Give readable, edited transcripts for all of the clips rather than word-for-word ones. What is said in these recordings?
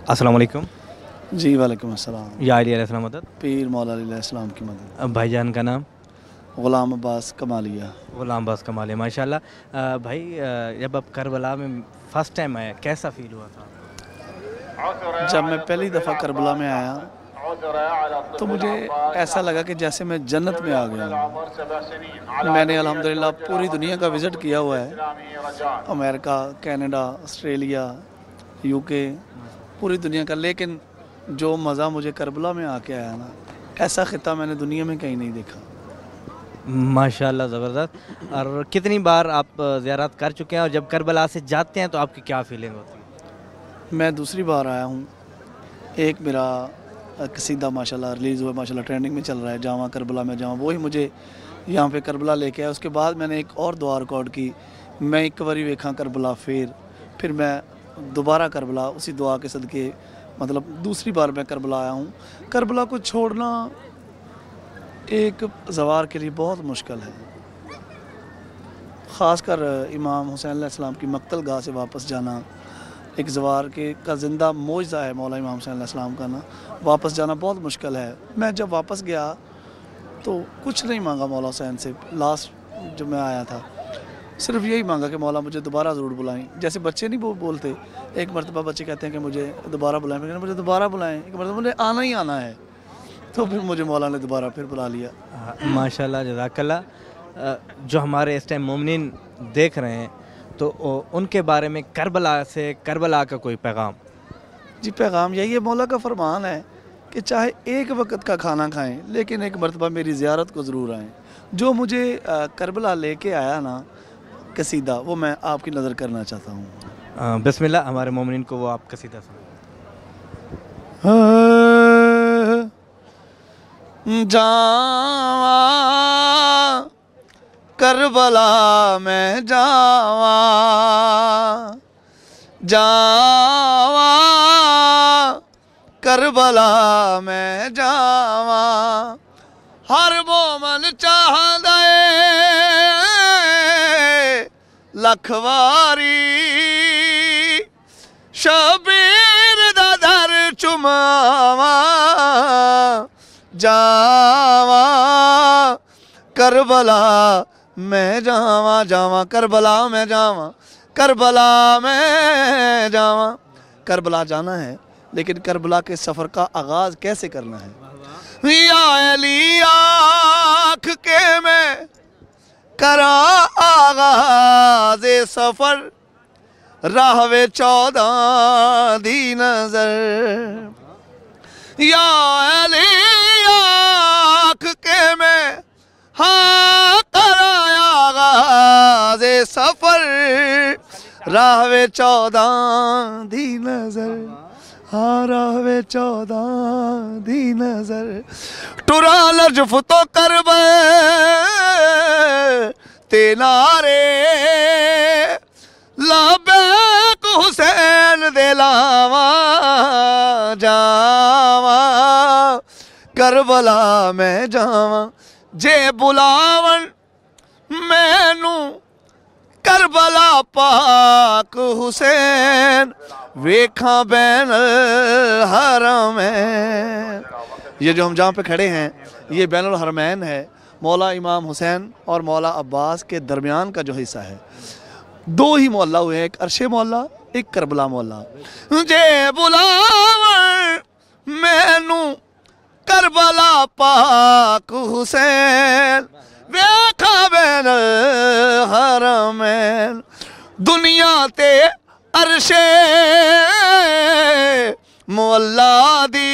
अस्सलाम वालेकुम। जी वालेकुम अस्सलाम। या अली अलैहिस्सलाम मदद। पीर मौला अलैहिस्सलाम की मदद। भाईजान का नाम? ग़ुलाम अब्बास कमालिया। ग़ुलाम अब्बास कमाल है, माशाल्लाह। भाई जब आप करबला में फ़र्स्ट टाइम आए कैसा फ़ील हुआ था? जब मैं पहली दफ़ा करबला में आया तो मुझे ऐसा लगा कि जैसे मैं जन्नत में आ गया हूँ। मैंने अल्हम्दुलिल्लाह पूरी दुनिया का विज़िट किया हुआ है, अमेरिका, कनाडा, ऑस्ट्रेलिया, यूके, पूरी दुनिया का। लेकिन जो मज़ा मुझे करबला में आके आया ना, ऐसा ख़िता मैंने दुनिया में कहीं नहीं देखा। माशाल्लाह, ज़बरदस्त। और कितनी बार आप ज़ियारत कर चुके हैं, और जब करबला से जाते हैं तो आपकी क्या फ़ीलिंग होती है? मैं दूसरी बार आया हूँ। एक मेरा कसीदा माशाल्लाह रिलीज़ हुआ, माशाल्लाह ट्रेंडिंग में चल रहा है, जावा करबला में जावा, वही मुझे यहाँ पे करबला लेके आया। उसके बाद मैंने एक और दुआ रिकॉर्ड की, मैं एक बारी वेखा करबला फिर मैं दोबारा करबला उसी दुआ के सदके, मतलब दूसरी बार मैं करबला आया हूँ। करबला को छोड़ना एक ज़वार के लिए बहुत मुश्किल है, ख़ासकर इमाम हुसैन अलैहिस्सलाम की मक्तल गाह से वापस जाना एक ज़वार के का ज़िंदा मोइज़ा है मौला इमाम हुसैन अलैहिस्सलाम का ना, वापस जाना बहुत मुश्किल है। मैं जब वापस गया तो कुछ नहीं मांगा मौला हुसैन से। लास्ट जब मैं आया था सिर्फ यही मांगा कि मौला मुझे दोबारा ज़रूर बुलाएं। जैसे बच्चे नहीं बोलते, एक मरतबा बच्चे कहते हैं कि मुझे दोबारा बुलाएं, मैं मुझे दोबारा बुलाएं, एक मरतबा मुझे आना ही आना है। तो फिर मुझे मौला ने दोबारा फिर बुला लिया। माशाल्लाह, जज़ाकल्लाह। जो हमारे इस टाइम मोमिनीन देख रहे हैं तो उनके बारे में करबला का कोई पैगाम? जी, पैगाम यही है, मौला का फरमान है कि चाहे एक वक्त का खाना खाएं लेकिन एक मरतबा मेरी ज़ियारत को ज़रूर आएँ। जो मुझे करबला लेके आया ना कसीदा, वो मैं आपकी नज़र करना चाहता हूँ। बिस्मिल्लाह, हमारे मोमिनीन को वो आप कसीदा सुनाएं। जावा करबला में जावा, जावा करबला में जावा, हर मोमन चाहदा लखवारी, शबीर दा दर चुमावा, जावा करबला मैं जावा, जावा करबला में जावा, करबला में जावा। करबला जाना है, लेकिन करबला के सफ़र का आगाज़ कैसे करना है? या अली आँख के मैं करा आगाज़ सफ़र, राहवे 14 दी नज़र। या अली आँख के मैं हाँ कराया आगाज़ सफ़र, राहवे 14 दी नज़र, हाँ राहवे 14 दी नज़र। टुरा लजफ तो करबे ते नारे, लाबैक हुसैन दे लावा, जावा करबला में जावा, जे बुलावन मैनू करबला पाक हुसैन, वेखा बैन हरमैन। ये जो हम जहाँ पे खड़े हैं ये बैनुल हरमैन है, मौला इमाम हुसैन और मौला अब्बास के दरमियान का जो हिस्सा है। दो ही मोहल्ला हुए हैं, एक अरशे मोहल्ला, एक करबला मोहल्ला। जे बुलावन मैनू करबला पाक हुसैन, वेखा बैन हरमैन। दुनिया ते अरशे मोहल्ला दी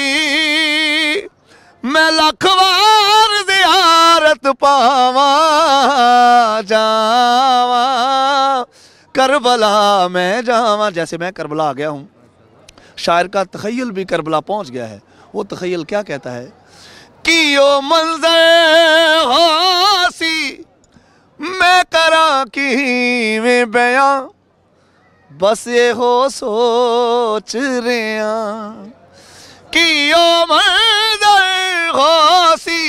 मैं लख वार ज़ियारत पावा, जावा करबला में जावा। जैसे मैं करबला आ गया हूँ, शायर का तख़य्युल भी करबला पहुँच गया है। वो तख़य्युल क्या कहता है कि यो मंज़र हासी मैं करा की में बयां, बस ये हो सोच रहा कि यो मंज़र हासी,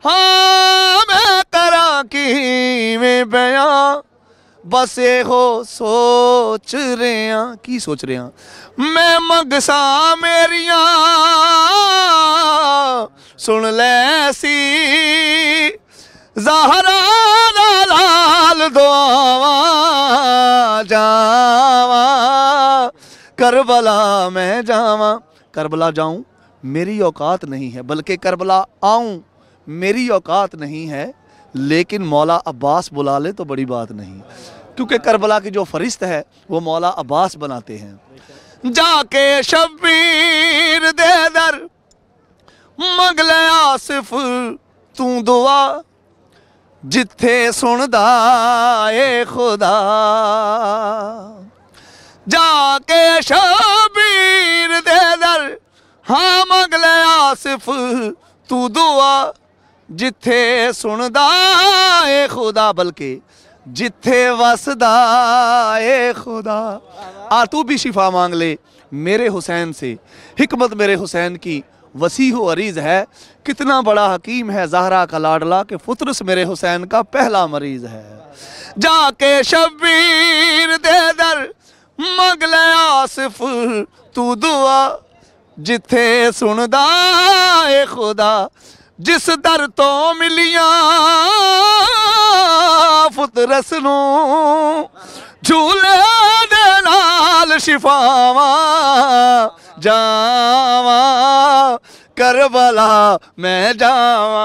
हाँ मैं करा की में बयां, बस हो सोच रहा की सोच रहा मैं मंगसा मेरिया सुन ले सी ज़हरा दा लाल दुआवा जावा करबला मैं जावा करबला जाऊं मेरी औकात नहीं है बल्कि करबला आऊं मेरी औकात नहीं है लेकिन मौला अब्बास बुला ले तो बड़ी बात नहीं क्योंकि करबला की जो फरिश्त है वो मौला अब्बास बनाते हैं। जाके शब्बीर दे दर मंग ले आसिफ तू दुआ जिथे सुनदा ए खुदा जाके शब्बीर दे दर हाँ मंग ले आसिफ तू दुआ जिथे सुनदा ए खुदा बल्कि जिथे वसदा ए खुदा। आ तू भी शिफा मांग ले मेरे हुसैन से हिकमत मेरे हुसैन की वसीह अरीज है कितना बड़ा हकीम है ज़हरा का लाडला के फुतरस मेरे हुसैन का पहला मरीज है। जाके शब्बीर दे दर मंग ले आसिफ तू दुआ जिथे सुनदा ए खुदा जिस दर तो मिलिया फुतरस नू झूले दे नाल शिफावा जावा करबला मैं जावा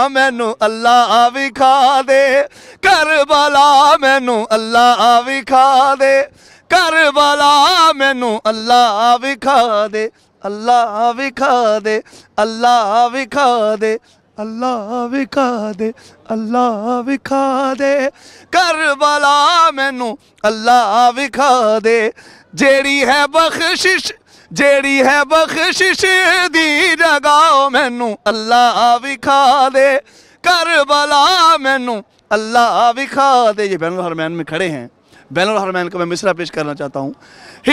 मैनू अल्लाह विखा दे करबला मैनू अल्लाह विखा दे करबला मैनू अल्लाह विखा दे अल्लाह विखा दे अल्लाह विखा दे अल्लाह विखा दे अल्लाह विखा दे करबला मैनू अल्लाह विखा दे जेड़ी है बख्शिश दी जगह मैनू अल्लाह विखा दे करबला मैनू अल्लाह विखा दे। ये बैनुल हरमैन में खड़े हैं बैनुल हरमैन का मैं मिसरा पेश करना चाहता हूँ।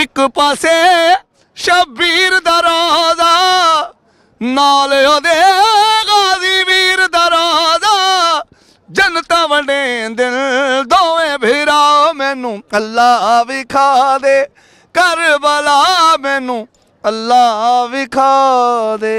एक पासे शब्बीर दराजा नाल ओदे गाजी वीर दराजा जनता वडे दिल दोवें भिरा मैनू अल्लाह विखा दे करबला मैनू अल्लाह विखा दे।